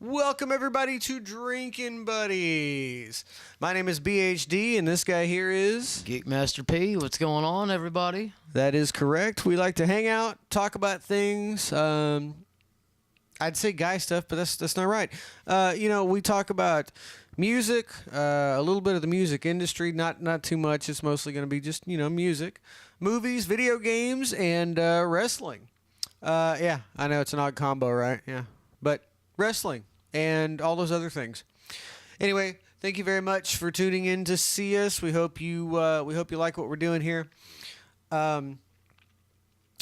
Welcome everybody to Drinkin Buddies. My name is BHD and this guy here is Geekmaster P. What's going on, everybody? That is correct. We like to hang out, talk about things. I'd say guy stuff, but that's not right. We talk about music, a little bit of the music industry, not too much. It's mostly going to be just, music, movies, video games, and wrestling. Yeah, I know it's an odd combo, right? Yeah, but wrestling and all those other things. Anyway, thank you very much for tuning in to see us. We hope you like what we're doing here. All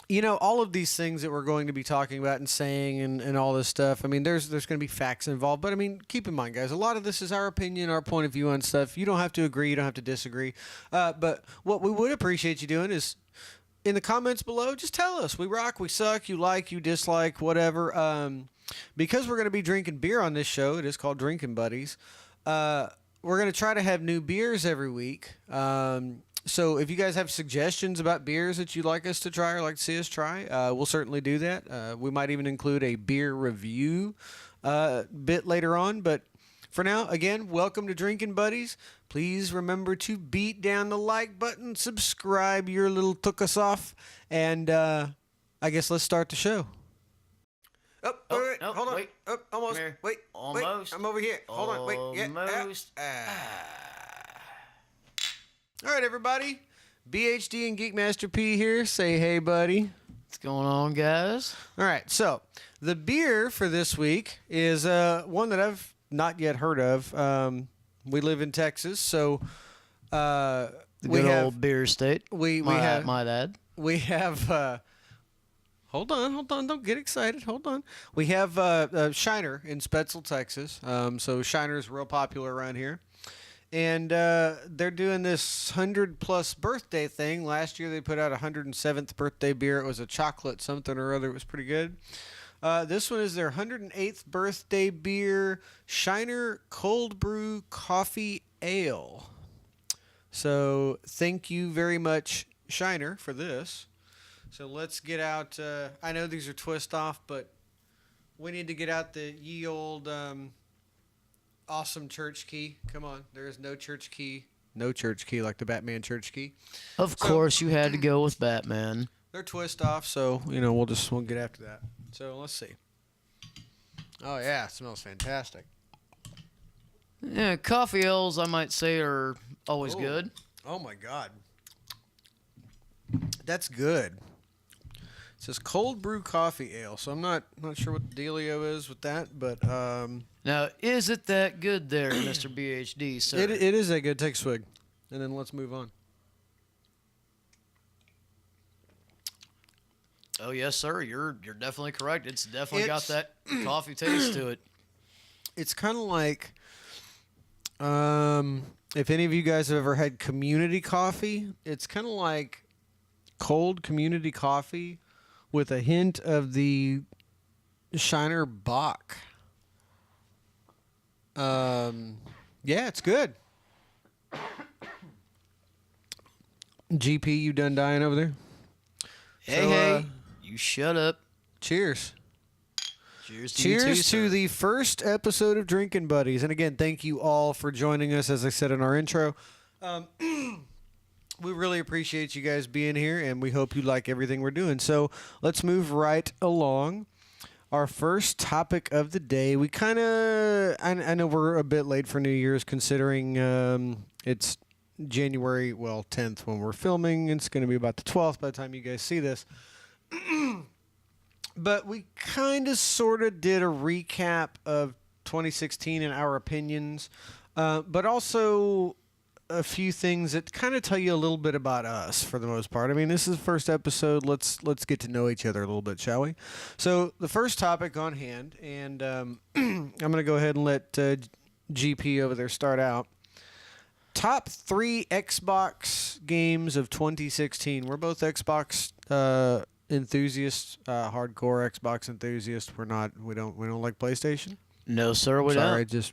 of these things that we're going to be talking about and saying and all this stuff, I mean, there's going to be facts involved. But, I mean, keep in mind, guys, a lot of this is our opinion, our point of view on stuff. You don't have to agree. You don't have to disagree. But what we would appreciate you doing is in the comments below, just tell us. We rock, we suck, you like, you dislike, whatever. Because we're going to be drinking beer on this show, it is called Drinkin Buddies, we're going to try to have new beers every week. So if you guys have suggestions about beers that you'd like us to try or like to see us try, we'll certainly do that. We might even include a beer review bit later on. But for now, again, welcome to Drinkin Buddies. Please remember to beat down the like button, subscribe your little took us off, and I guess let's start the show. Wait, hold on. Wait. Almost. Wait, almost. I'm over here. Hold on. Wait. Almost. All right, everybody. BHD and Geekmaster P here. Say hey, buddy. What's going on, guys? All right. So the beer for this week is one that I've not yet heard of. We live in Texas, so The good old beer state. We my have dad. We have. Hold on. Don't get excited. Hold on. We have Shiner in Spetzel, Texas. So Shiner is real popular around here. And they're doing this 100-plus birthday thing. Last year they put out a 107th birthday beer. It was a chocolate something or other. It was pretty good. This one is their 108th birthday beer, Shiner Cold Brew Coffee Ale. So thank you very much, Shiner, for this. So let's get out. I know these are twist off, but we need to get out the ye old awesome church key. Come on, there is no church key like the Batman church key. Of course, you had to go with Batman. They're twist off, so we'll get after that. So let's see. Oh yeah, it smells fantastic. Yeah, coffee ales, I might say, are always good. Oh my God, that's good. It says cold brew coffee ale, so I'm not sure what the dealio is with that, but Now, is it that good there, Mr. BHD, sir? it is that good. Take a swig, and then let's move on. Oh yes, sir. You're definitely correct. It's definitely got that coffee taste to it. It's kind of like, if any of you guys have ever had community coffee, it's kind of like cold community coffee with a hint of the Shiner Bock. Yeah, it's good. GP, you done dying over there? Hey, you shut up. Cheers. Cheers to you too, sir. the first episode of Drinkin Buddies. And again, thank you all for joining us, as I said in our intro. We really appreciate you guys being here, and we hope you like everything we're doing. So let's move right along. Our first topic of the day, we kind of, I know we're a bit late for New Year's, considering it's January, 10th when we're filming. It's going to be about the 12th by the time you guys see this. But we kind of sort of did a recap of 2016 and our opinions, but also a few things that kind of tell you a little bit about us for the most part. I mean, this is the first episode. Let's get to know each other a little bit, shall we? So the first topic on hand, and I'm going to go ahead and let GP over there start out. Top 3 Xbox games of 2016. We're both Xbox enthusiasts, hardcore Xbox enthusiasts. We don't like PlayStation. No, sir, we Sorry, don't.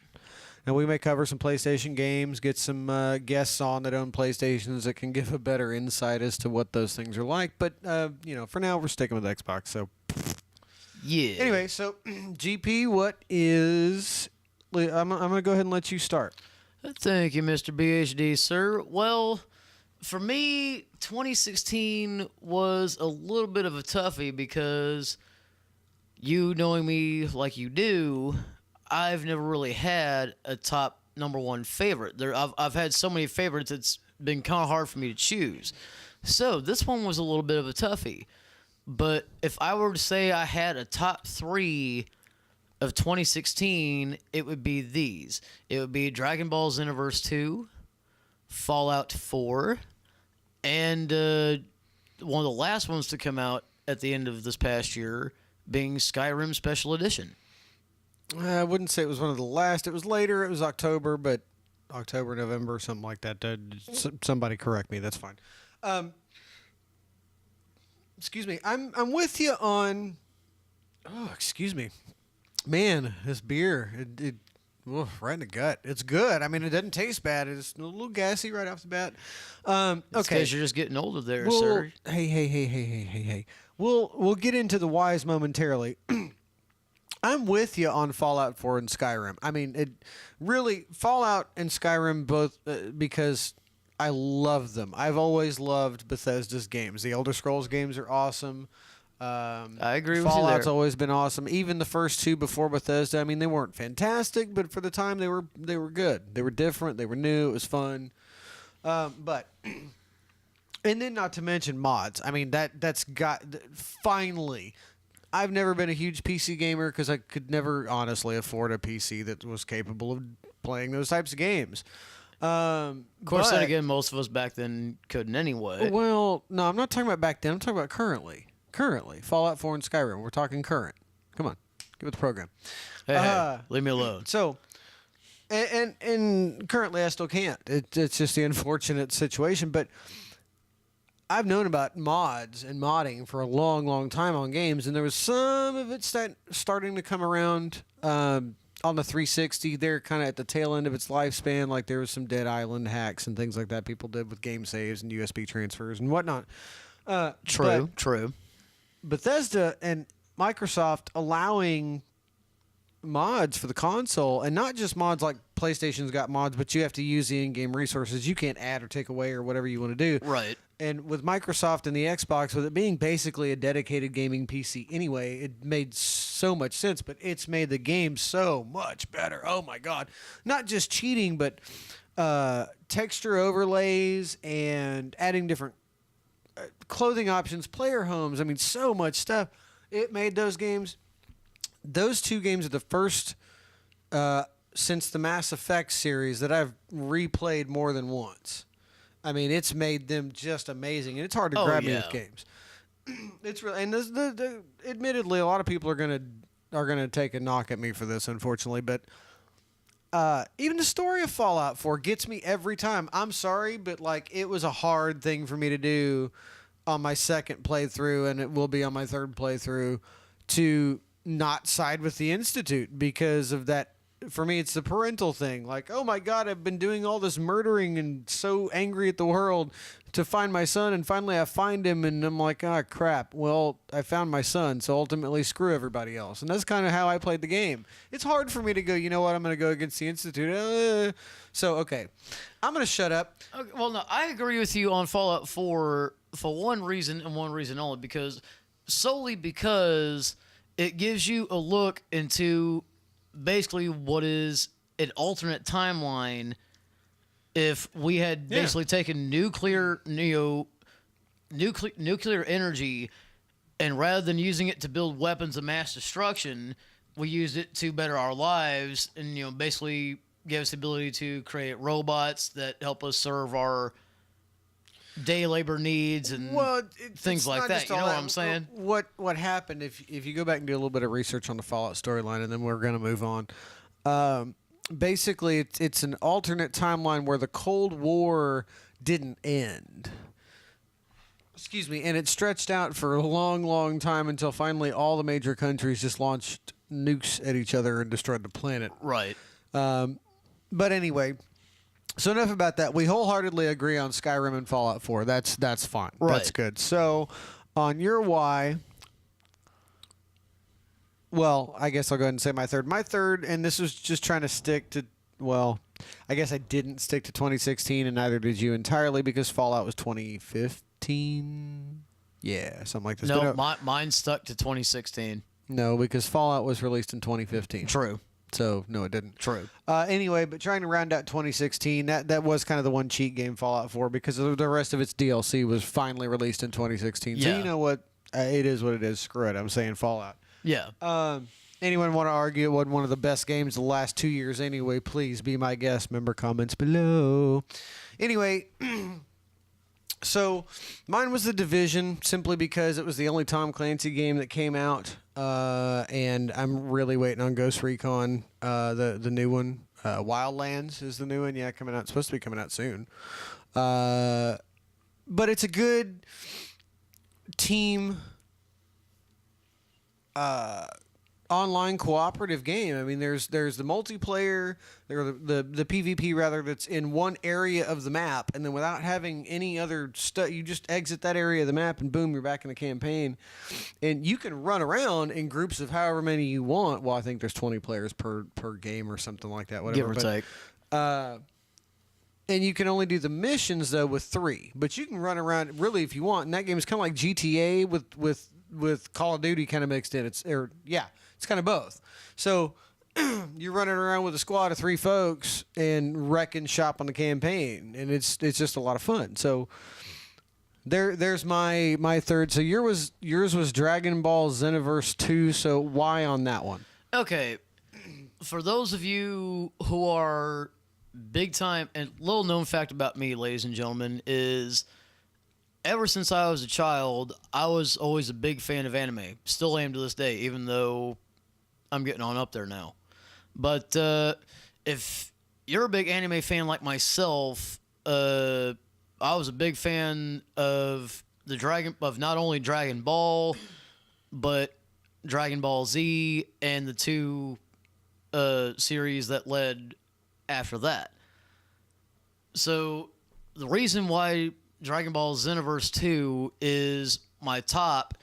And we may cover some PlayStation games, get some guests on that own PlayStations that can give a better insight as to what those things are like. But, for now, we're sticking with Xbox. So Yeah. Anyway, so GP, what is? I'm gonna go ahead and let you start. Thank you, Mr. BHD, sir. Well, for me, 2016 was a little bit of a toughie because you knowing me like you do, I've never really had a top number one favorite. I've had so many favorites, it's been kind of hard for me to choose. So this one was a little bit of a toughie. But if I were to say I had a top 3 of 2016, it would be these. It would be Dragon Ball Xenoverse 2, Fallout 4, and one of the last ones to come out at the end of this past year being Skyrim Special Edition. I wouldn't say it was one of the last. It was later. It was October, but October, November, something like that. Somebody correct me. That's fine. Excuse me. I'm with you on. Oh, excuse me. Man, this beer, right in the gut. It's good. I mean, it doesn't taste bad. It's a little gassy right off the bat. Okay, because you're just getting older there, well, sir. Hey. We'll get into the whys momentarily. I'm with you on Fallout 4 and Skyrim. I mean, it really Fallout and Skyrim both because I love them. I've always loved Bethesda's games. The Elder Scrolls games are awesome. I agree with you Fallout's there. always been awesome. Even the first 2 before Bethesda, I mean, they weren't fantastic, but for the time they were good. They were different. They were new. It was fun. But and then not to mention mods. I mean, that's got finally. I've never been a huge PC gamer because I could never honestly afford a PC that was capable of playing those types of games. Of course, then again, most of us back then couldn't anyway. Well, no, I'm not talking about back then. I'm talking about currently. Currently, Fallout 4 and Skyrim. We're talking current. Come on, give it the program. Hey, leave me alone. So, and currently I still can't. It's just the unfortunate situation. But I've known about mods and modding for a long, long time on games, and there was some of it starting to come around on the 360. They're kind of at the tail end of its lifespan. Like there was some Dead Island hacks and things like that people did with game saves and USB transfers and whatnot. True. Bethesda and Microsoft allowing mods for the console, and not just mods like PlayStation's got mods, but you have to use the in-game resources. You can't add or take away or whatever you want to do. Right. And with Microsoft and the Xbox, with it being basically a dedicated gaming PC anyway, it made so much sense, but it's made the game so much better. Oh my God. Not just cheating, but texture overlays and adding different clothing options, player homes. I mean, so much stuff. It made those games. Those 2 games are the first since the Mass Effect series that I've replayed more than once. I mean, it's made them just amazing, and it's hard to grab me with games. It's really, and admittedly, a lot of people are gonna take a knock at me for this, unfortunately, but. Even the story of Fallout 4 gets me every time. I'm sorry, but like it was a hard thing for me to do on my second playthrough, and it will be on my third playthrough, to not side with the Institute because of that. For me, it's the parental thing. Like, oh my God, I've been doing all this murdering and so angry at the world to find my son, and finally I find him, and I'm like, ah, crap. Well, I found my son, so ultimately screw everybody else. And that's kind of how I played the game. It's hard for me to go, you know what, I'm going to go against the Institute. So, okay. I'm going to shut up. Okay, well, no, I agree with you on Fallout 4 for one reason and one reason only, solely because it gives you a look into basically what is an alternate timeline if we had basically taken nuclear energy, and rather than using it to build weapons of mass destruction, we used it to better our lives, and basically give us the ability to create robots that help us serve our day labor needs and things like that. You know what I'm saying? What happened if you go back and do a little bit of research on the Fallout storyline, and then we're going to move on. Basically, it's an alternate timeline where the Cold War didn't end. Excuse me, and it stretched out for a long, long time until finally all the major countries just launched nukes at each other and destroyed the planet. Right. But anyway, so enough about that. We wholeheartedly agree on Skyrim and Fallout 4. That's fine. Right. That's good. So on your why, well, I guess I'll go ahead and say my third. My third, and this was just trying to stick to, well, I guess I didn't stick to 2016, and neither did you entirely because Fallout was 2015. Yeah, something like this. No, But mine stuck to 2016. no, because Fallout was released in 2015. True. So, no, it didn't. True. Anyway, but trying to round out 2016, that was kind of the one cheat game Fallout 4 because the rest of its DLC was finally released in 2016. So, Yeah. you know what? It is what it is. Screw it. I'm saying Fallout. Yeah. Anyone want to argue it wasn't one of the best games of the last 2 years anyway, please be my guest. Member comments below. Anyway, so mine was The Division simply because it was the only Tom Clancy game that came out. And I'm really waiting on Ghost Recon, the new one. Wildlands is the new one. Yeah, coming out. It's supposed to be coming out soon. But it's a good team online cooperative game. I mean, there's the multiplayer, the PvP rather, that's in one area of the map, and then without having any other stuff, you just exit that area of the map, and boom, you're back in the campaign. And you can run around in groups of however many you want. Well, I think there's 20 players per game or something like that. Whatever. Give or take. And you can only do the missions though with 3, but you can run around really if you want. And that game is kind of like GTA with Call of Duty kind of mixed in. It's kind of both. So you're running around with a squad of 3 folks and wrecking shop on the campaign, and it's just a lot of fun. So there's my third. So yours was Dragon Ball Xenoverse 2. So why on that one? Okay. For those of you who are big time, and little known fact about me, ladies and gentlemen, is ever since I was a child, I was always a big fan of anime. Still am to this day, even though I'm getting on up there now. But if you're a big anime fan like myself, I was a big fan of not only Dragon Ball, but Dragon Ball Z and the 2 series that led after that. So the reason why Dragon Ball Xenoverse 2 is my top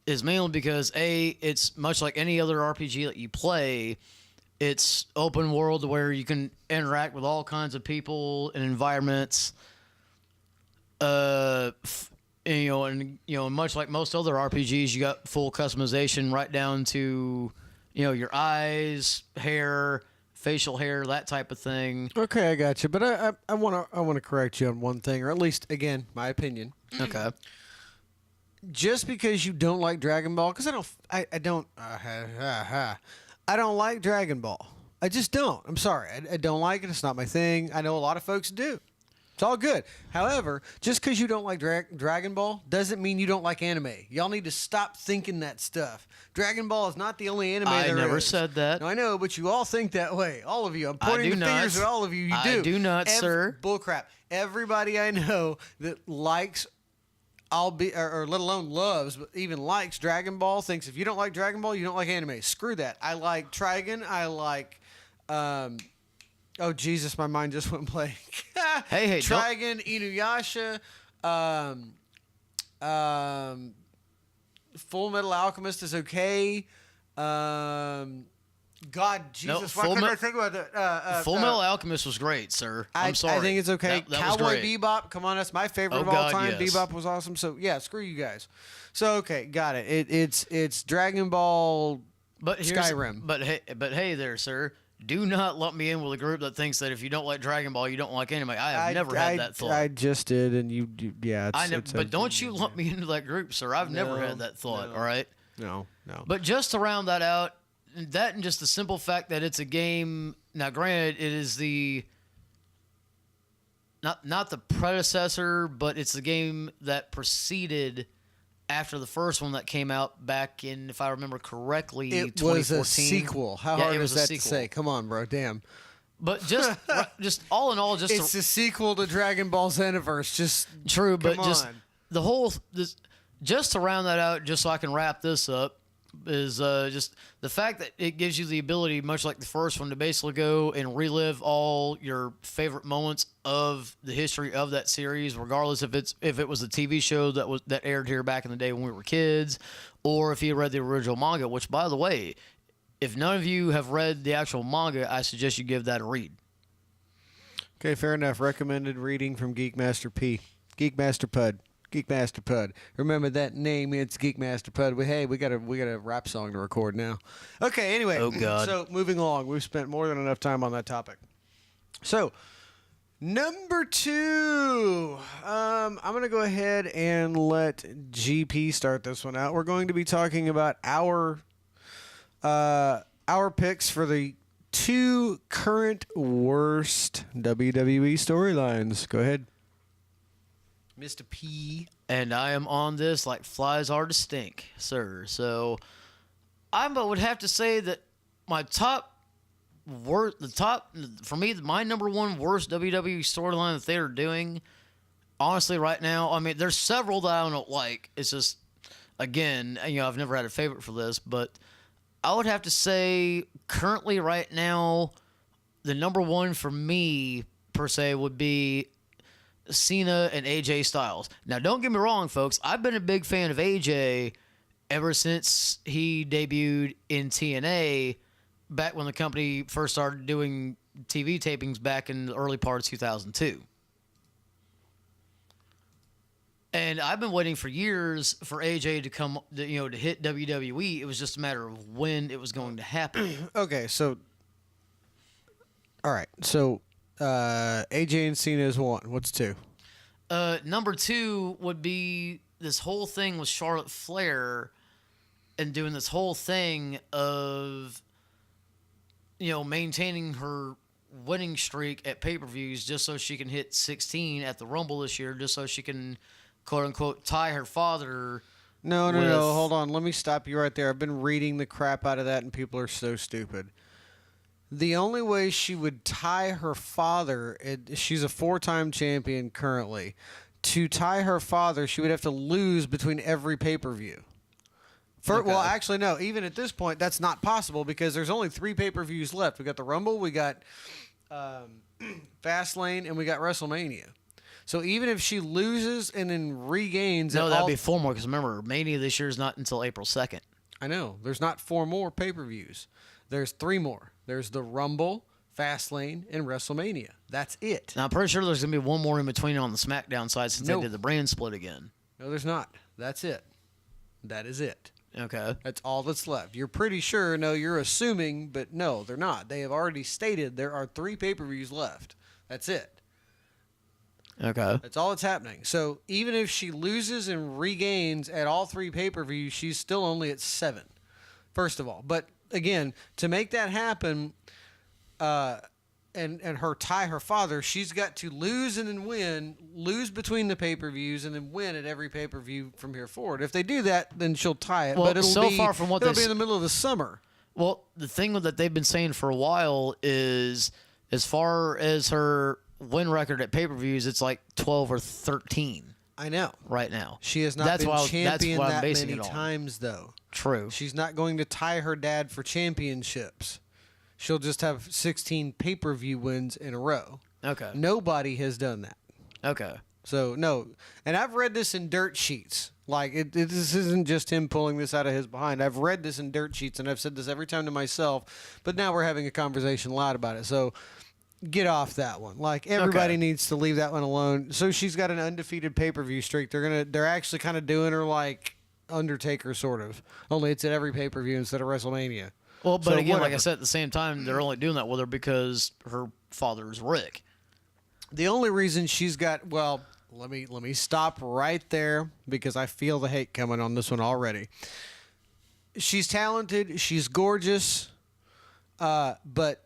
is mainly because it's much like any other RPG that you play. It's open world where you can interact with all kinds of people and environments. And much like most other RPGs, you got full customization right down to, your eyes, hair, facial hair, that type of thing. Okay, I got you. But I want to correct you on one thing, or at least again, my opinion. Okay. Just because you don't like Dragon Ball, because I don't like Dragon Ball. I just don't. I'm sorry. I don't like it. It's not my thing. I know a lot of folks do. It's all good. However, just because you don't like Dragon Ball doesn't mean you don't like anime. Y'all need to stop thinking that stuff. Dragon Ball is not the only anime there is. I never said that. No, I know, but you all think that way. All of you. I'm pointing the fingers at all of you. You do. I do not, sir. Bullcrap. Everybody I know that likes, or let alone loves, but even likes Dragon Ball thinks if you don't like Dragon Ball, you don't like anime. Screw that. I like Trigun. I like, oh Jesus, my mind just went blank. Hey, Trigun, Inuyasha, Full Metal Alchemist is okay. God, Jesus, why couldn't I think about that? Full Metal Alchemist was great, sir. I'm sorry. I think it's okay. That Cowboy Bebop, come on, that's my favorite of all God, time. yes. Bebop was awesome. So yeah, screw you guys. So okay, got it. It's Dragon Ball Skyrim. But hey there, sir. Do not lump me in with a group that thinks that if you don't like Dragon Ball, you don't like anime. I have never had that thought. I just did, and yeah. But don't you lump me into that group, sir. I've never had that thought. No. All right. No. But just to round that out, that and just the simple fact that it's a game. Now, granted, it is the not the predecessor, but it's the game that preceded after the first one that came out back in, if I remember correctly, it 2014. was a sequel. How hard is that to say? Come on, bro. Damn. But just all in all, it's a sequel to Dragon Ball Xenoverse. Just true, but come just on. the whole just to round that out, just so I can wrap this up. is just the fact that it gives you the ability, much like the first one, to basically go and relive all your favorite moments of the history of that series, regardless if it was a TV show that aired here back in the day when we were kids, or if you read the original manga. Which, by the way, if none of you have read the actual manga, I suggest you give that a read. Okay, fair enough. Recommended reading from Geekmaster P. Geekmaster Pud. Geekmaster Pud. Remember that name? It's Geekmaster Pud. Hey, we got a rap song to record now. Okay, anyway. Oh, God. So moving along, we've spent more than enough time on that topic. So number 2, I'm gonna go ahead and let GP start this one out. We're going to be talking about our picks for the 2 current worst WWE storylines. Go ahead, Mr. P. And I am on this like flies are to stink, sir. So I would have to say that my for me, my number 1 worst WWE storyline that they are doing, honestly, right now, I mean, there's several that I don't like. It's just, again, I've never had a favorite for this, but I would have to say currently right now, the number 1 for me, per se, would be Cena and AJ Styles. Now, don't get me wrong, folks. I've been a big fan of AJ ever since he debuted in TNA back when the company first started doing TV tapings back in the early part of 2002. And I've been waiting for years for AJ to come, to hit WWE. It was just a matter of when it was going to happen. Okay, so all right, so AJ and Cena is 1. What's 2? Number 2 would be this whole thing with Charlotte Flair and doing this whole thing of, maintaining her winning streak at pay-per-views just so she can hit 16 at the Rumble this year, just so she can, quote-unquote, tie her father. No. Hold on. Let me stop you right there. I've been reading the crap out of that, and people are so stupid. The only way she would tie her father, she's a 4-time champion currently. To tie her father, she would have to lose between every pay-per-view. Okay. Well, actually, no. Even at this point, that's not possible because there's only 3 pay-per-views left. We got the Rumble, we got Fastlane, and we got WrestleMania. So even if she loses and then regains... No, that'd be 4 more because remember, Mania this year is not until April 2nd. I know. There's not 4 more pay-per-views. There's 3 more. There's the Rumble, Fastlane, and WrestleMania. That's it. Now, I'm pretty sure there's going to be 1 more in between on the SmackDown side since No. they did the brand split again. No, there's not. That's it. That is it. Okay. That's all that's left. You're pretty sure. No, you're assuming, but no, they're not. They have already stated there are 3 pay-per-views left. That's it. Okay. That's all that's happening. So even if she loses and regains at all 3 pay-per-views, she's still only at 7, first of all. But again, to make that happen, and her tie her father, she's got to lose and then win, lose between the pay-per-views, and then win at every pay-per-view from here forward. If they do that, then she'll tie it. Well, but it'll be far from what it'll be in the middle of the summer. Well, the thing that they've been saying for a while is, as far as her win record at pay-per-views, it's like 12 or 13. I know. Right now. She has not been champion that's that basing many it on. times, though. True. She's not going to tie her dad for championships. She'll just have 16 pay-per-view wins in a row. Okay. Nobody has done that. Okay. So, no. And I've read this in dirt sheets. Like, this isn't just him pulling this out of his behind. I've read this in dirt sheets, and I've said this every time to myself. But now we're having a conversation loud about it. So, get off that one. Like, everybody needs to leave that one alone. So, she's got an undefeated pay-per-view streak. They're actually kind of doing her like Undertaker, sort of. Only it's at every pay-per-view instead of WrestleMania. Well, but So again, like whatever. I said, at the same time, they're only doing that with her because her father's Rick. The only reason she's got, well, let me stop right there because I feel the hate coming on this one already. She's talented, she's gorgeous, but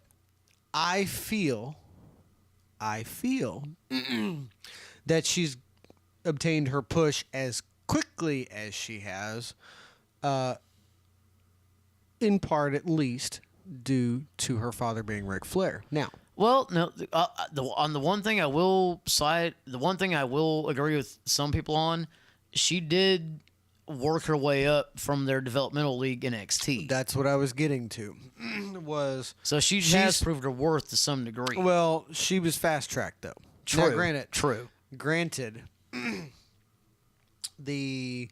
I feel that she's obtained her push as quickly as she has, in part at least due to her father being Ric Flair. Now, Well, no. The one thing I will agree with some people on, she did work her way up from their developmental league NXT. That's what I was getting to. So she has she's- proved her worth to some degree. Well, she was fast tracked though. True. Now, True. Granted, the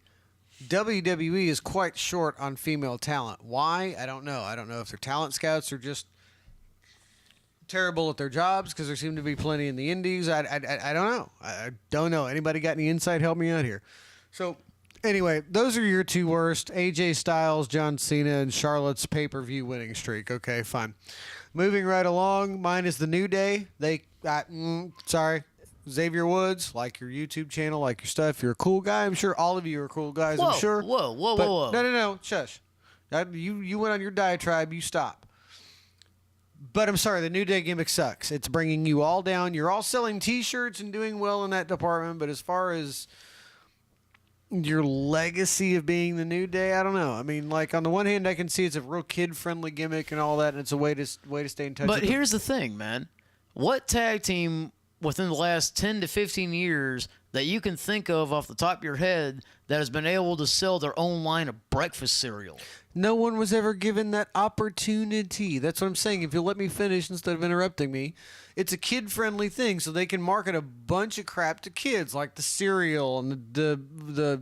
WWE is quite short on female talent. Why? I don't know. I don't know if their talent scouts are just terrible at their jobs because there seem to be plenty in the indies. I don't know. I don't know. Anybody got any insight? Help me out here. So, anyway, those are your two worst. AJ Styles, John Cena, and Charlotte's pay-per-view winning streak. Okay, fine. Moving right along, mine is the New Day. Sorry. Xavier Woods, like your YouTube channel, like your stuff. You're a cool guy. I'm sure all of you are cool guys. Whoa, I'm sure. Whoa. No. Shush. You went on your diatribe. You stop. But I'm sorry, the New Day gimmick sucks. It's bringing you all down. You're all selling T-shirts and doing well in that department. But as far as your legacy of being the New Day, I don't know. I mean, like on the one hand, I can see it's a real kid-friendly gimmick and all that, and it's a way to stay in touch. But with here's the thing, man. What tag team within the last 10 to 15 years that you can think of off the top of your head that has been able to sell their own line of breakfast cereal? No one was ever given that opportunity. That's what I'm saying. If you'll let me finish instead of interrupting me, it's a kid-friendly thing, so they can market a bunch of crap to kids, like the cereal and the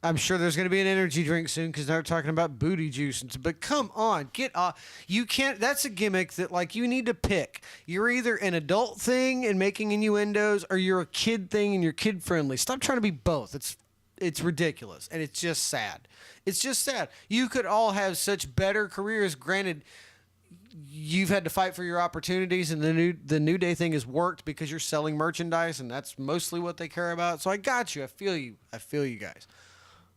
I'm sure there's going to be an energy drink soon because they're talking about booty juice. But come on, get off. You can't. That's a gimmick that, like, you need to pick. You're either an adult thing and making innuendos, or you're a kid thing and you're kid-friendly. Stop trying to be both. It's ridiculous, and it's just sad. It's just sad. You could all have such better careers. Granted, you've had to fight for your opportunities, and the New Day thing has worked because you're selling merchandise, and that's mostly what they care about. So I got you. I feel you guys.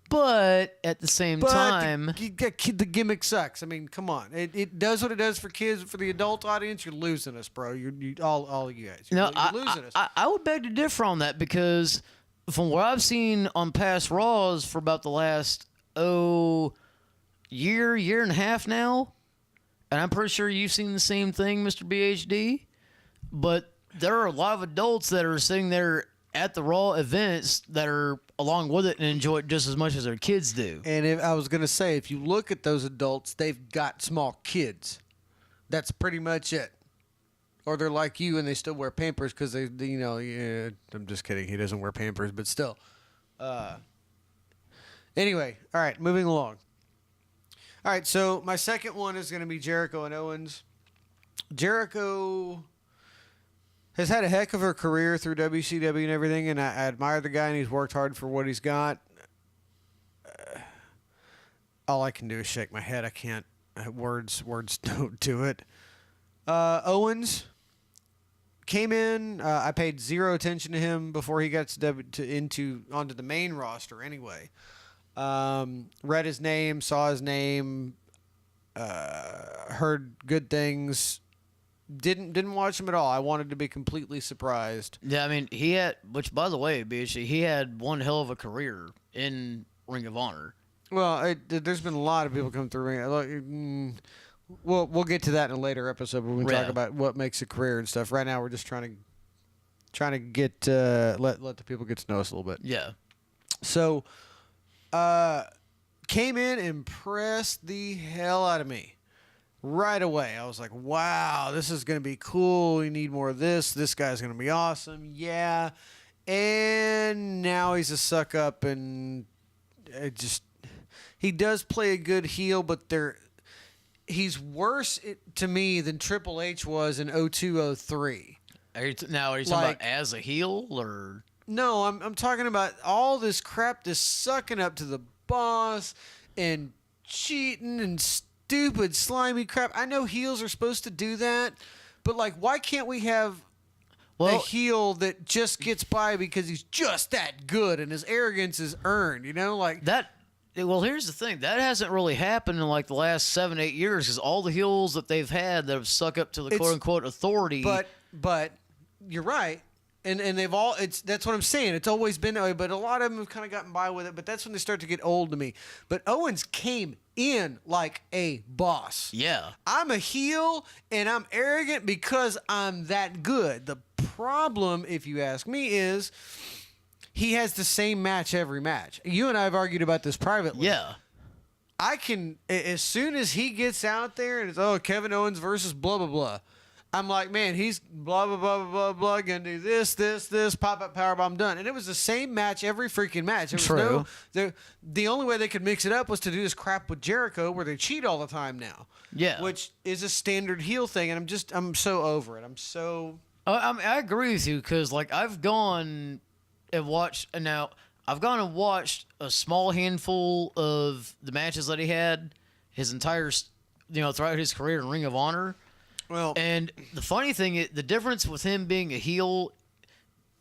But at the same time, the gimmick sucks. I mean, come on. It does what it does for kids. For the adult audience, you're losing us, bro. All of you guys. You're losing us. I would beg to differ on that because from what I've seen on past Raws for about the last year and a half now, and I'm pretty sure you've seen the same thing, Mr. BHD, but there are a lot of adults that are sitting there at the Raw events that are along with it and enjoy it just as much as their kids do. And I was going to say, if you look at those adults, they've got small kids. That's pretty much it. Or they're like you and they still wear Pampers because yeah, I'm just kidding. He doesn't wear Pampers, but still. Anyway, all right, moving along. All right, so my second one is going to be Jericho and Owens. Jericho has had a heck of a career through WCW and everything, and I admire the guy, and he's worked hard for what he's got. All I can do is shake my head. I can't. Words don't do it. Owens came in. I paid zero attention to him before he got onto the main roster. Anyway, read his name, saw his name, heard good things. Didn't watch him at all. I wanted to be completely surprised. Yeah, I mean, he had, which by the way, he had one hell of a career in Ring of Honor. Well, there's been a lot of people come through. We'll get to that in a later episode when we talk about what makes a career and stuff. Right now, we're just trying to get let the people get to know us a little bit. Yeah. So, came in, impressed the hell out of me. Right away, I was like, wow, this is going to be cool. We need more of this. This guy's going to be awesome. Yeah. And now he's a suck up, and he does play a good heel, but he's worse to me than Triple H was in 0203. Are you talking about as a heel or? No, I'm talking about all this crap, this sucking up to the boss and cheating and stupid, slimy crap. I know heels are supposed to do that, but like, why can't we have a heel that just gets by because he's just that good and his arrogance is earned? You know, like that. Well, here's the thing. That hasn't really happened in like the last 7-8 years because all the heels that they've had that have stuck up to the quote unquote authority. But you're right. And they've all, that's what I'm saying. It's always been that way, but a lot of them have kind of gotten by with it. But that's when they start to get old to me. But Owens came in like a boss. Yeah. I'm a heel and I'm arrogant because I'm that good. The problem, if you ask me, is he has the same match every match. You and I have argued about this privately. Yeah. I can, as soon as he gets out there and it's, Kevin Owens versus blah, blah, blah. I'm like, man, he's blah, blah, blah, blah, blah, blah, gonna do this, pop-up powerbomb, done. And it was the same match every freaking match. There was True. The only way they could mix it up was to do this crap with Jericho where they cheat all the time now. Yeah. Which is a standard heel thing, and I'm so over it. I'm so... I agree with you, because, like, I've gone and watched a small handful of the matches that he had his entire, throughout his career in Ring of Honor. Well, and the funny thing is, the difference with him being a heel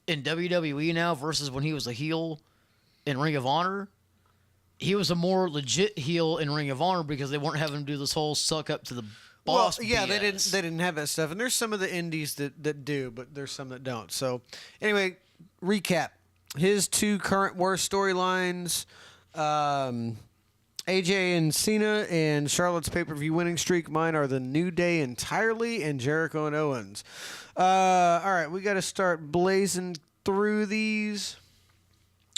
in WWE now versus when he was a heel in Ring of Honor, he was a more legit heel in Ring of Honor because they weren't having him do this whole suck up to the boss. Well, yeah, BS. they didn't have that stuff, and there's some of the indies that do, but there's some that don't. So, anyway, recap: his two current worst storylines. AJ and Cena and Charlotte's pay-per-view winning streak. Mine are the New Day entirely and Jericho and Owens. All right, we got to start blazing through these.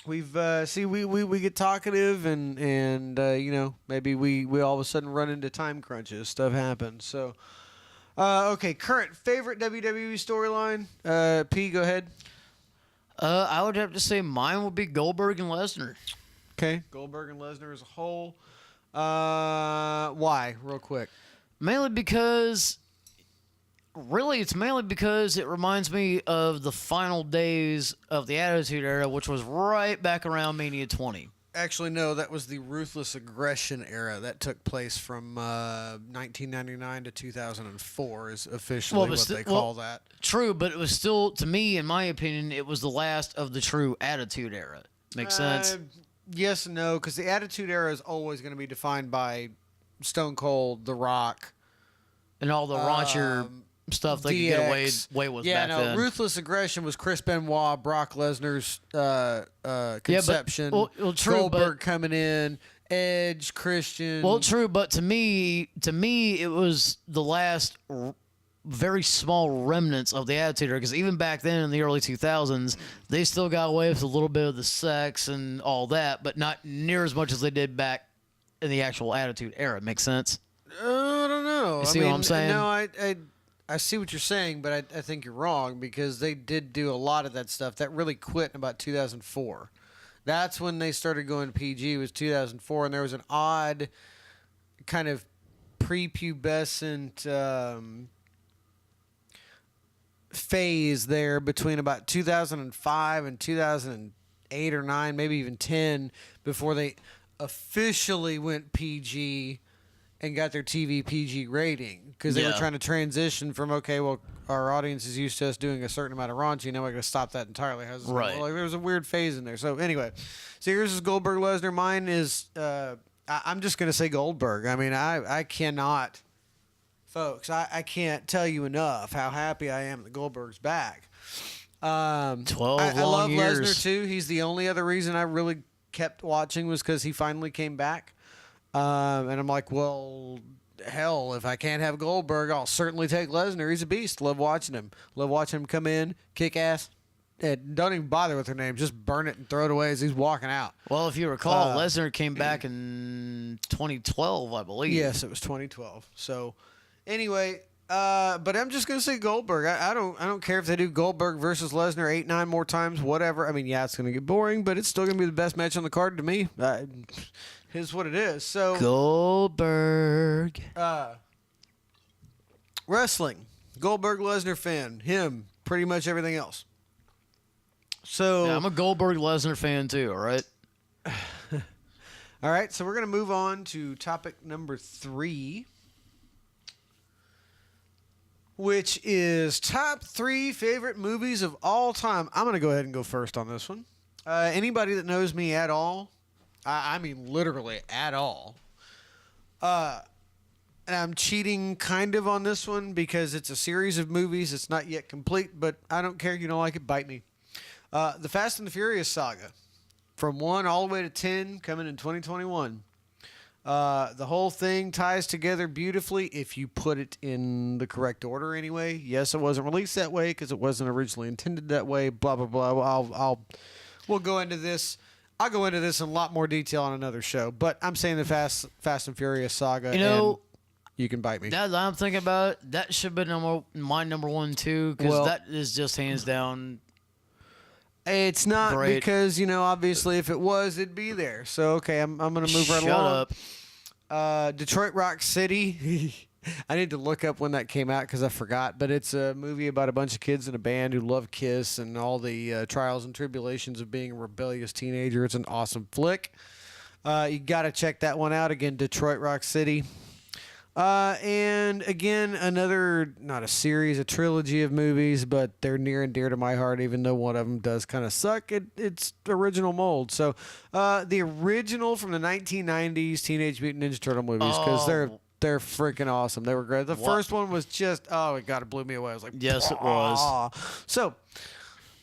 We've we get talkative and maybe we all of a sudden run into time crunches. Stuff happens. So okay, current favorite WWE storyline. P, go ahead. I would have to say mine would be Goldberg and Lesnar. Okay, Goldberg and Lesnar as a whole. Why? Real quick. Mainly because it reminds me of the final days of the Attitude Era, which was right back around Mania 20. Actually, no, that was the Ruthless Aggression era. That took place from 1999 to 2004 is officially what they call that. True, but it was still, to me, in my opinion, it was the last of the true Attitude Era. Makes sense? Yes and no, because the Attitude Era is always going to be defined by Stone Cold, The Rock, and all the raunchier stuff they could get away with back then. Ruthless Aggression was Chris Benoit, Brock Lesnar's conception. True, Goldberg coming in, Edge, Christian. Well, true, but to me, it was the last very small remnants of the Attitude Era, because even back then in the early 2000s, they still got away with a little bit of the sex and all that, but not near as much as they did back in the actual Attitude Era. Make sense? I don't know. You see what I'm saying? No, I see what you're saying, but I think you're wrong, because they did do a lot of that stuff. That really quit in about 2004. That's when they started going PG, was 2004, and there was an odd kind of prepubescent phase there between about 2005 and 2008 or 9, maybe even 10, before they officially went PG and got their TV PG rating, because they were trying to transition from, okay, well, our audience is used to us doing a certain amount of raunchy, now we're going to stop that entirely. Right. There was a weird phase in there. So anyway, so yours is Goldberg Lesnar. Mine is I'm just going to say Goldberg. I mean, I cannot, folks, I can't tell you enough how happy I am that Goldberg's back. 12 I long love years. Lesnar too. He's the only other reason I really kept watching was because he finally came back. And I'm like, well, hell, if I can't have Goldberg, I'll certainly take Lesnar. He's a beast. Love watching him. Love watching him come in, kick ass. And don't even bother with their name. Just burn it and throw it away as he's walking out. Well, if you recall, Lesnar came back in 2012, I believe. Yes, it was 2012. So, anyway, but I'm just gonna say Goldberg. I don't care if they do Goldberg versus Lesnar 8, 9 more times, whatever. I mean, yeah, it's gonna get boring, but it's still gonna be the best match on the card to me. Is what it is. So Goldberg. Wrestling. Goldberg Lesnar fan. Him. Pretty much everything else. So Yeah, I'm a Goldberg Lesnar fan too, all right? All right, so we're going to move on to topic number 3, which is top 3 favorite movies of all time. I'm going to go ahead and go first on this one. Anybody that knows me at all, I mean literally at all, and I'm cheating kind of on this one because it's a series of movies. It's not yet complete, but I don't care. You don't like it, bite me. The Fast and the Furious saga, from 1 all the way to 10, coming in 2021. The whole thing ties together beautifully if you put it in the correct order anyway. Yes, it wasn't released that way because it wasn't originally intended that way, blah, blah, blah. we'll go into this. I'll go into this in a lot more detail on another show, but I'm saying the Fast and Furious saga. You know, and you can bite me. now that I'm thinking about it, that should have been my number one too, because Well, that is just hands down. It's not Great. because, obviously if it was, it'd be there. So, okay, I'm going to move right Shut along. up. Detroit Rock City. I need to look up when that came out because I forgot. But it's a movie about a bunch of kids in a band who love Kiss and all the trials and tribulations of being a rebellious teenager. It's an awesome flick. You got to check that one out. Again, Detroit Rock City. And again, another, not a series, a trilogy of movies, but they're near and dear to my heart, even though one of them does kind of suck. It's original mold. So, the original from the 1990s Teenage Mutant Ninja Turtle movies, because they're freaking awesome. They were great. The first one was just, it blew me away. I was like, Yes, it was. So,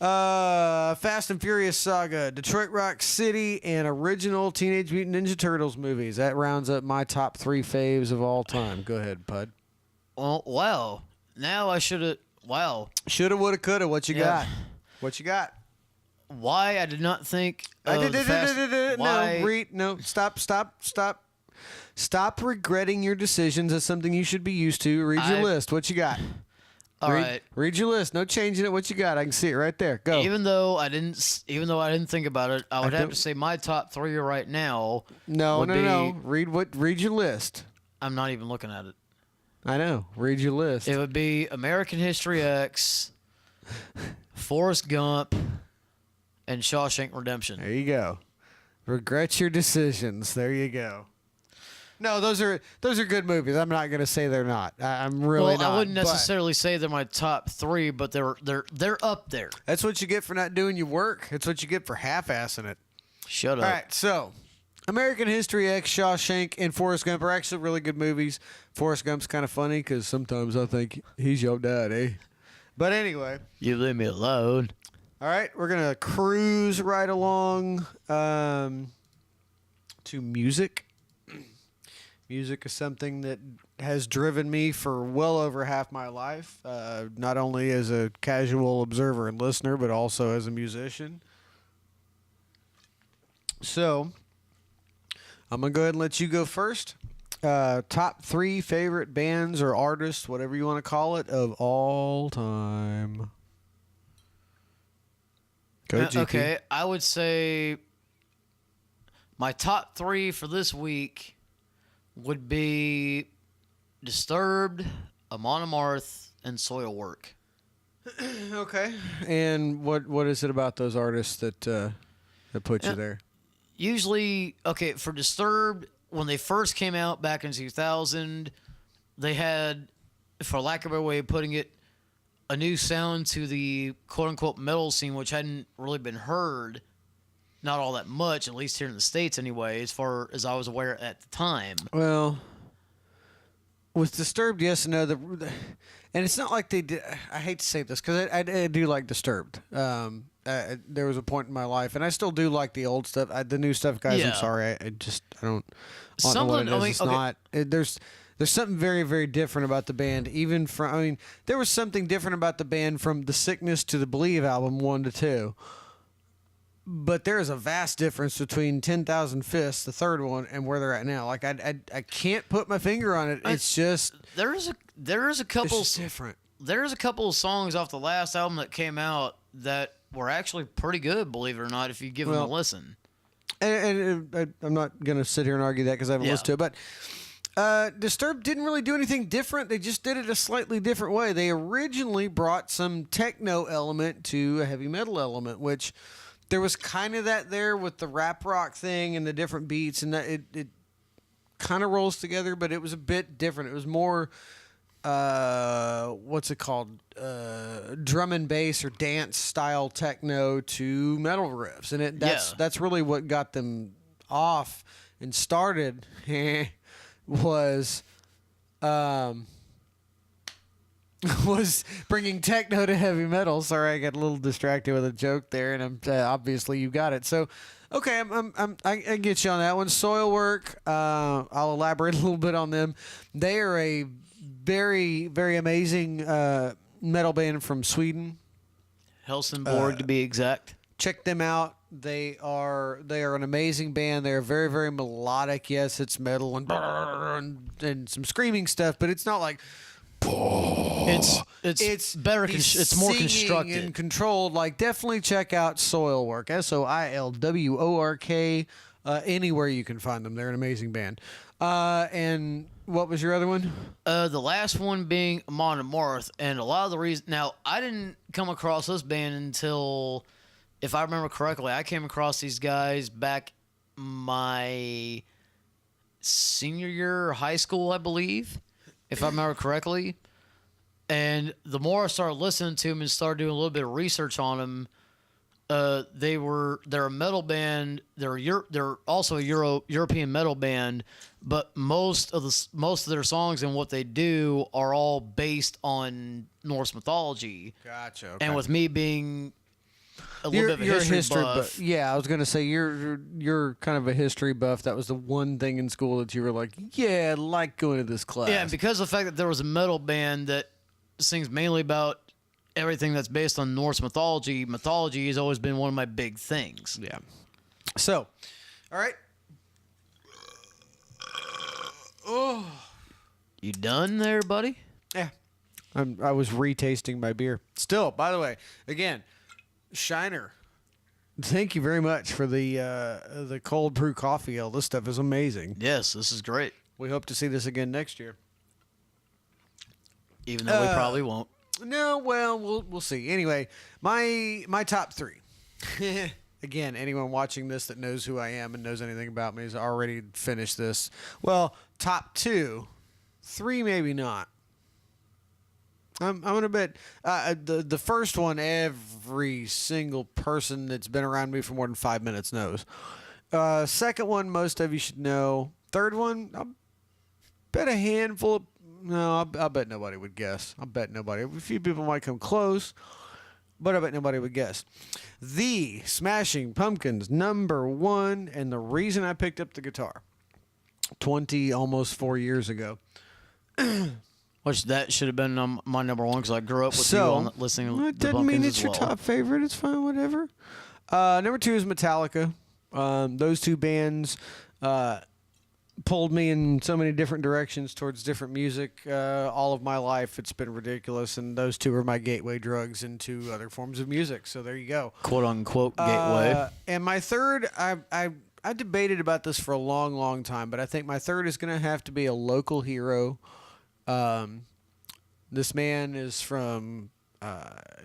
Fast and Furious saga, Detroit Rock City, and original Teenage Mutant Ninja Turtles movies. That rounds up my top 3 faves of all time. Go ahead, Bud. Well, wow. Now I should have. Wow. Shoulda, woulda, coulda. What you got? What you got? Why I did not think. No, stop regretting your decisions. That's something you should be used to. Read your list. What you got? All right. Read your list. No changing it. What you got? I can see it right there. Go. Even though I didn't think about it, I would have to say my top 3 right now. No. Read your list. I'm not even looking at it. I know. Read your list. It would be American History X, Forrest Gump, and Shawshank Redemption. There you go. Regret your decisions. There you go. No, those are good movies. I'm not going to say they're not. I'm really not. I wouldn't necessarily say they're my top 3, but they're up there. That's what you get for not doing your work. That's what you get for half-assing it. Shut up. All right, so American History X, Shawshank, and Forrest Gump are actually really good movies. Forrest Gump's kind of funny because sometimes I think he's your daddy. But anyway. You leave me alone. All right, we're going to cruise right along to music. Music is something that has driven me for well over half my life, not only as a casual observer and listener, but also as a musician. So, I'm going to go ahead and let you go first. Top 3 favorite bands or artists, whatever you want to call it, of all time. Go, GP. Okay, I would say my top 3 for this week would be Disturbed, Amon Amarth, and Soilwork. Okay. And what is it about those artists that put you there? Usually, okay, for Disturbed, when they first came out back in 2000, they had, for lack of a way of putting it, a new sound to the quote-unquote metal scene, which hadn't really been heard, not all that much, at least here in the States anyway, as far as I was aware at the time. Well, with Disturbed, yes and no. And it's not like they did. I hate to say this because I do like Disturbed. There was a point in my life, and I still do like the old stuff. The new stuff, guys, Yeah. I'm sorry. I don't know what it is. It's not. There's something very, very different about the band. Even from, there was something different about the band from the Sickness to the Believe album 1 to 2. But there is a vast difference between 10,000 Fists, the third one, and where they're at now. Like I can't put my finger on it. It's just there is a couple it's different. There's a couple of songs off the last album that came out that were actually pretty good, believe it or not, if you give them a listen. And I'm not gonna sit here and argue that because I haven't listened to it, but Disturbed didn't really do anything different. They just did it a slightly different way. They originally brought some techno element to a heavy metal element, which there was kind of that there with the rap rock thing and the different beats, and that it kind of rolls together, but it was a bit different. It was more, what's it called? Drum and bass or dance style techno to metal riffs, and that's really what got them off and started. Was bringing techno to heavy metal. Sorry, I got a little distracted with a joke there, and obviously you got it. So, okay, I get you on that one. Soilwork. I'll elaborate a little bit on them. They are a very, very amazing metal band from Sweden. Helsingborg, to be exact. Check them out. They are an amazing band. They're very, very melodic. Yes, it's metal and some screaming stuff, but it's not like It's better. It's more singing constructed and controlled. Like, definitely check out Soilwork, SOILWORK. Anywhere you can find them, they're an amazing band. And what was your other one? The last one being Amon Amarth, and a lot of the reason. Now, I didn't come across this band until, if I remember correctly, I came across these guys back my senior year of high school, I believe, if I remember correctly. And the more I started listening to them and started doing a little bit of research on them, they're a metal band. They're also a European metal band, but most of their songs and what they do are all based on Norse mythology. Gotcha. Okay. And with me being a little bit of a history buff, yeah, I was gonna say you're kind of a history buff. That was the one thing in school that you were like, yeah, I like going to this class. yeah, and because of the fact that there was a metal band that sings mainly about everything that's based on Norse mythology. Mythology has always been one of my big things. Yeah. So, all right. Oh, You done there, buddy? yeah. I was retasting my beer. Still, by the way, again, Shiner. Thank you very much for the cold brew coffee ale. This stuff is amazing. Yes, this is great. We hope to see this again next year. Even though we probably won't. No, well, we'll see. Anyway, my top three. Again, anyone watching this that knows who I am and knows anything about me has already finished this. Well, top two, three maybe not. I'm gonna bet the first one every single person that's been around me for more than 5 minutes knows. Second one, most of you should know. Third one, I'll bet a handful of. No, I bet nobody would guess. I bet nobody. A few people might come close, but I bet nobody would guess. The Smashing Pumpkins #1, and the reason I picked up the guitar almost 4 years ago. Which that should have been my number one because I grew up with you on listening to the it doesn't Pumpkins mean it's as your well. top favorite. It's fine, whatever. Number 2 is Metallica. Those two bands pulled me in so many different directions towards different music. All of my life, it's been ridiculous, and those two are my gateway drugs into other forms of music. So there you go. Quote unquote gateway. And my third, I debated about this for a long, long time, but I think my third is going to have to be a local hero. This man is from,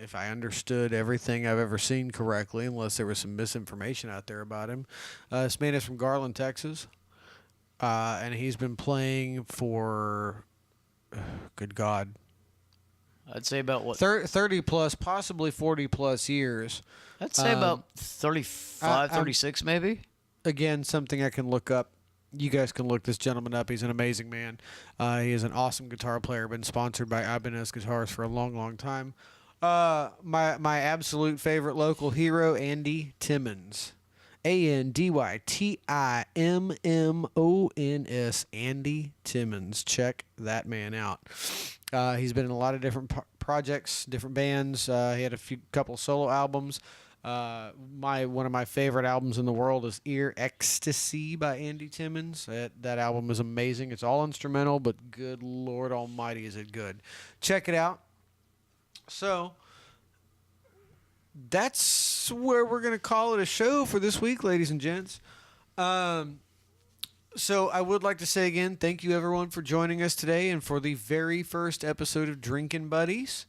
if I understood everything I've ever seen correctly, unless there was some misinformation out there about him, this man is from Garland, Texas. And he's been playing for, good God, I'd say about what? 30 plus, possibly 40 plus years. I'd say about 35, 36 maybe. Again, something I can look up. You guys can look this gentleman up. He's an amazing man. He is an awesome guitar player. Been sponsored by Ibanez Guitars for a long, long time. My absolute favorite local hero, Andy Timmons. ANDYTIMMONS. Andy Timmons. Check that man out. He's been in a lot of different projects, different bands. He had a couple solo albums. One of my favorite albums in the world is Ear Ecstasy by Andy Timmons. That album is amazing. It's all instrumental, but good Lord Almighty, is it good. Check it out. So that's where we're going to call it a show for this week, ladies and gents. So I would like to say again, thank you everyone for joining us today and for the very first episode of Drinkin' Buddies.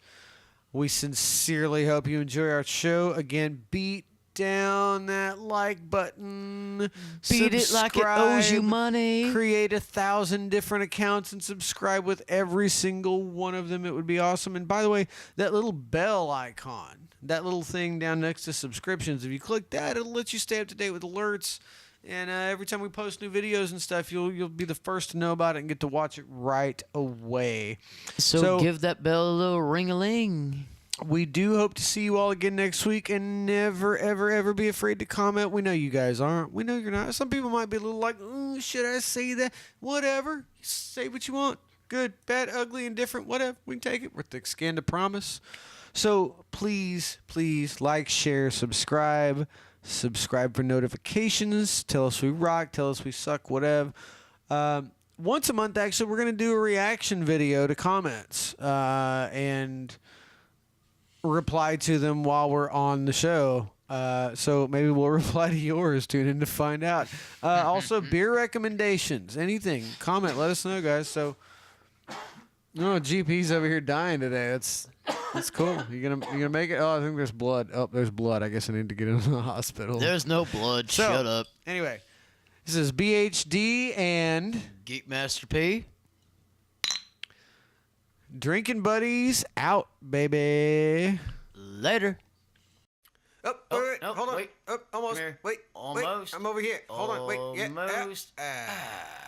We sincerely hope you enjoy our show. Again, beat down that like button. Beat it like it owes you money. Create 1,000 different accounts and subscribe with every single one of them. It would be awesome. And by the way, that little bell icon, that little thing down next to subscriptions, if you click that, it'll let you stay up to date with alerts. And every time we post new videos and stuff, you'll be the first to know about it and get to watch it right away. So give that bell a little ring-a-ling. We do hope to see you all again next week, and never, ever, ever be afraid to comment. We know you guys aren't. We know you're not. Some people might be a little like, should I say that? Whatever. Say what you want. Good, bad, ugly, indifferent, whatever. We can take it. We're thick skinned, to promise. So please, please like, share, subscribe. Subscribe for notifications. Tell us we rock. Tell us we suck. Whatever. Once a month, actually, we're gonna do a reaction video to comments and reply to them while we're on the show. So maybe we'll reply to yours. Tune in to find out. Also, beer recommendations. Anything. Comment. Let us know, guys. So, no, GP's over here dying today. That's cool. You gonna make it? Oh, I think there's blood. Oh, there's blood. I guess I need to get into the hospital. There's no blood. So, Shut up. Anyway, this is BHD and Geekmaster P. Drinking Buddies out, baby. Later. Oh, wait, hold on. wait. Oh, almost. Come here. Wait, Almost. wait. I'm over here. Hold on. Wait. Yeah. Almost. Ah.